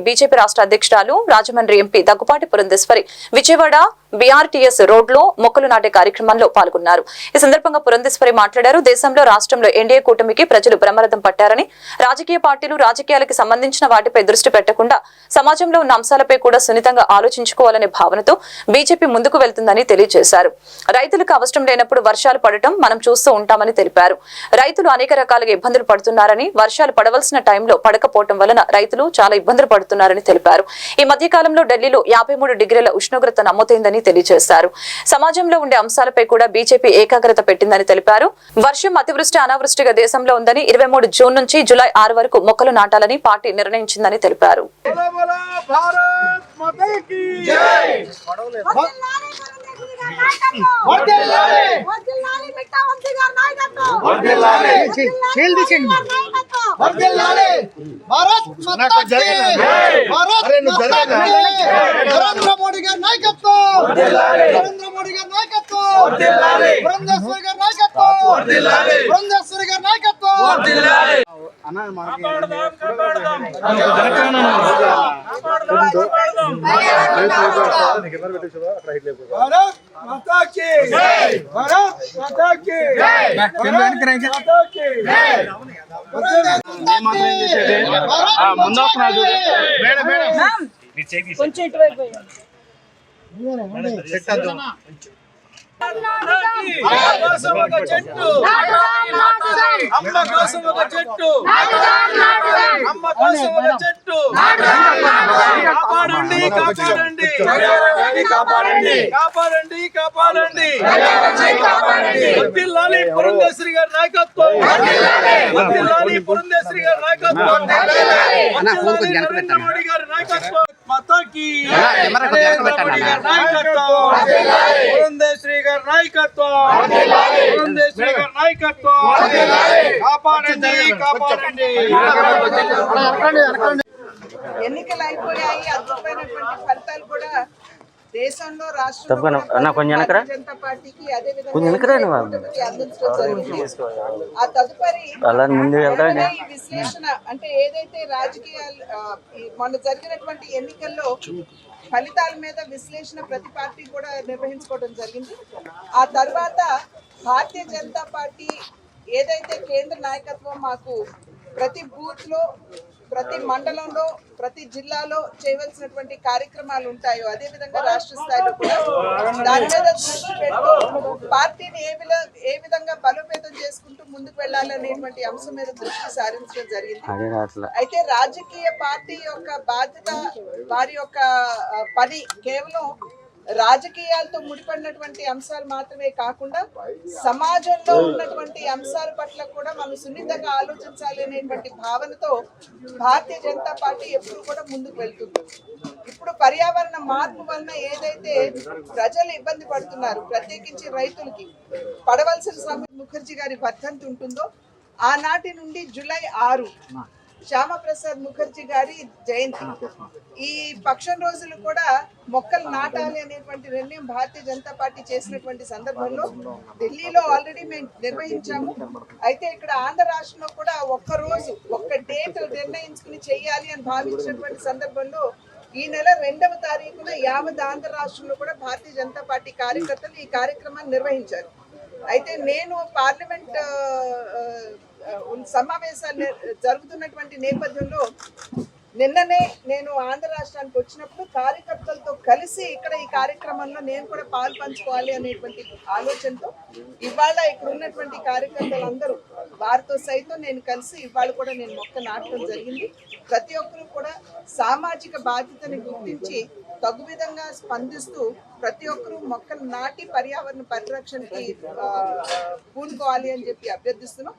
BJP రాష్ట్ర అధ్యక్షురాలు Rajahmundry MP Daggubati Purandeswari Vijayawada BRTS రోడ్లో మొక్కలు నాటే కార్యక్రమంలో పాల్గొన్నారు. ఈ సందర్భంగా పురంధేశ్వరి మాట్లాడారు. దేశంలో రాష్ట్రంలో ఎన్డీఏ కూటమికి ప్రజలు బ్రహ్మరథం పట్టారని, రాజకీయ పార్టీలు రాజకీయాలకు సంబంధించిన వాటిపై దృష్టి పెట్టకుండా సమాజంలో ఉన్న అంశాలపై కూడా సున్నితంగా ఆలోచించుకోవాలనే భావనతో బీజేపీ ముందుకు వెళ్తుందని తెలియజేశారు. రైతులకు అవసరం లేనప్పుడు వర్షాలు పడటం మనం చూస్తూ ఉంటామని తెలిపారు. రైతులు అనేక రకాలుగా ఇబ్బందులు పడుతున్నారని, వర్షాలు పడవలసిన టైంలో పడకపోవడం వలన రైతులు చాలా ఇబ్బందులు పడుతున్నారని తెలిపారు. ఈ మధ్య కాలంలో ఢిల్లీలో 53 డిగ్రీల ఉష్ణోగ్రత నమోదైందని తెలియజేశారు. సమాజంలో ఉండే అంశాలపై కూడా బీజేపీ ఏకాగ్రత పెట్టిందని తెలిపారు. వర్షం అతివృష్టి అనావృష్టిగా దేశంలో ఉందని 23 జూన్ నుంచి జూలై 6 వరకు మొక్కలు నాటాలని పార్టీ నిర్ణయించిందని తెలిపారు. నరేంద్ర మోడీ గారి నాయకత్వం, నరేంద్ర మోడీ గారి నాయకత్వం, పురంధేశ్వరి గారి నాయకత్వం, పురంధేశ్వరి గారి నాయకత్వం. భారత్ మాతా కీ జై, భారత్ మాతా కీ జై, భారత్ మాతా కీ జై. కొంచెం ఇటువైపు అమ్మ కోసం ఒక చెట్టు, అమ్మ కోసం ఒక చెట్టు, అమ్మ కోసం ఒక చెట్టు. కాపాడండి కాపాడండి కాపాడండి కాపాడండి కాపాడండి. వర్ధిల్లాలి పురంధేశ్వరి గారి నాయకత్వం, వర్ధిల్లాలి పురంధేశ్వరి గారి నాయకత్వం, వర్ధిల్లాలి నరేంద్ర మోడీ గారి నాయకత్వం. మాతాకి నరేంద్ర మోడీ గారి నాయకత్వం, పురంధేశ్వరి గారి నాయకత్వం, పురంధేశ్వరి గారి నాయకత్వం. కాపాడండి కాపాడండి. ఎన్నికలు అయిపోయాయి. అద్భుతమైనటువంటి ఫలితాలు కూడా దేశంలో రాష్ట్రంలో జనతా పార్టీకి అదే విధంగా అందించడం జరిగింది. ఆ తదుపరి ఈ విశ్లేషణ అంటే ఏదైతే రాజకీయాలు మొన్న జరిగినటువంటి ఎన్నికల్లో ఫలితాల మీద విశ్లేషణ ప్రతి పార్టీ కూడా నిర్వహించుకోవడం జరిగింది. ఆ తర్వాత భారతీయ జనతా పార్టీ ఏదైతే కేంద్ర నాయకత్వం మాకు ప్రతి బూత్ లో, ప్రతి మండలంలో, ప్రతి జిల్లాలో చేయవలసినటువంటి కార్యక్రమాలు ఉంటాయో అదే విధంగా రాష్ట్ర స్థాయిలో కూడా దాని మీద దృష్టి పెడుతూ పార్టీని ఏ విధంగా బలోపేతం చేసుకుంటూ ముందుకు వెళ్ళాలనేటువంటి అంశం మీద దృష్టి సారించడం జరిగింది. అయితే రాజకీయ పార్టీ యొక్క బాధ్యత, వారి యొక్క పని కేవలం రాజకీయాలతో ముడిపడినటువంటి అంశాలు మాత్రమే కాకుండా సమాజంలో ఉన్నటువంటి అంశాల పట్ల కూడా మనం సున్నితంగా ఆలోచించాలి అనేటువంటి భావనతో భారతీయ జనతా పార్టీ ఎప్పుడు కూడా ముందుకు వెళ్తుంది. ఇప్పుడు పర్యావరణ మార్పు వలన ఏదైతే ప్రజలు ఇబ్బంది పడుతున్నారు, ప్రత్యేకించి రైతులకి పడవలసిన సమయం ముఖర్జీ గారి వర్ధంతి ఉంటుందో ఆనాటి నుండి జూలై 6 శ్యామప్రసాద్ ముఖర్జీ గారి జయంతి, ఈ పక్షం రోజులు కూడా మొక్కలు నాటాలి అనేటువంటి నిర్ణయం భారతీయ జనతా పార్టీ చేసినటువంటి సందర్భంలో ఢిల్లీలో ఆల్రెడీ మేము నిర్వహించాము. అయితే ఇక్కడ ఆంధ్ర రాష్ట్రంలో కూడా ఒక్క డేట్ నిర్ణయించుకుని చేయాలి అని భావించినటువంటి సందర్భంలో ఈ నెల 2వ తారీఖున యావత్ ఆంధ్ర రాష్ట్రంలో కూడా భారతీయ జనతా పార్టీ కార్యకర్తలు ఈ కార్యక్రమాన్ని నిర్వహించారు. అయితే నేను పార్లమెంట్ సమావేశాలు జరుగుతున్నటువంటి నేపథ్యంలో నిన్ననే నేను ఆంధ్ర రాష్ట్రానికి వచ్చినప్పుడు కార్యకర్తలతో కలిసి ఇక్కడ ఈ కార్యక్రమంలో నేను కూడా పాలు పంచుకోవాలి అనేటువంటి ఆలోచనతో ఇవాళ ఇక్కడ ఉన్నటువంటి కార్యకర్తలందరూ వారితో సైతం నేను కలిసి ఇవాళ కూడా నేను మొక్క నాటడం జరిగింది. ప్రతి ఒక్కరూ కూడా సామాజిక బాధ్యతని గుర్తించి తగు విధంగా స్పందిస్తూ ప్రతి ఒక్కరూ మొక్కలు నాటి పర్యావరణ పరిరక్షణకి పూనుకోవాలి అని చెప్పి అభ్యర్థిస్తున్నాం.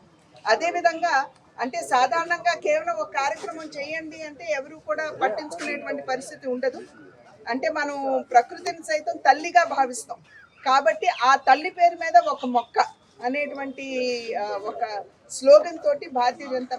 అదేవిధంగా అంటే సాధారణంగా కేవలం ఒక కార్యక్రమం చేయండి అంటే ఎవరు కూడా పట్టించుకునేటువంటి పరిస్థితి ఉండదు. అంటే మనం ప్రకృతిని సైతం తల్లిగా భావిస్తాం కాబట్టి ఆ తల్లి పేరు మీద ఒక మొక్క అనేటువంటి ఒక స్లోగన్ తోటి భారతీయ జనతా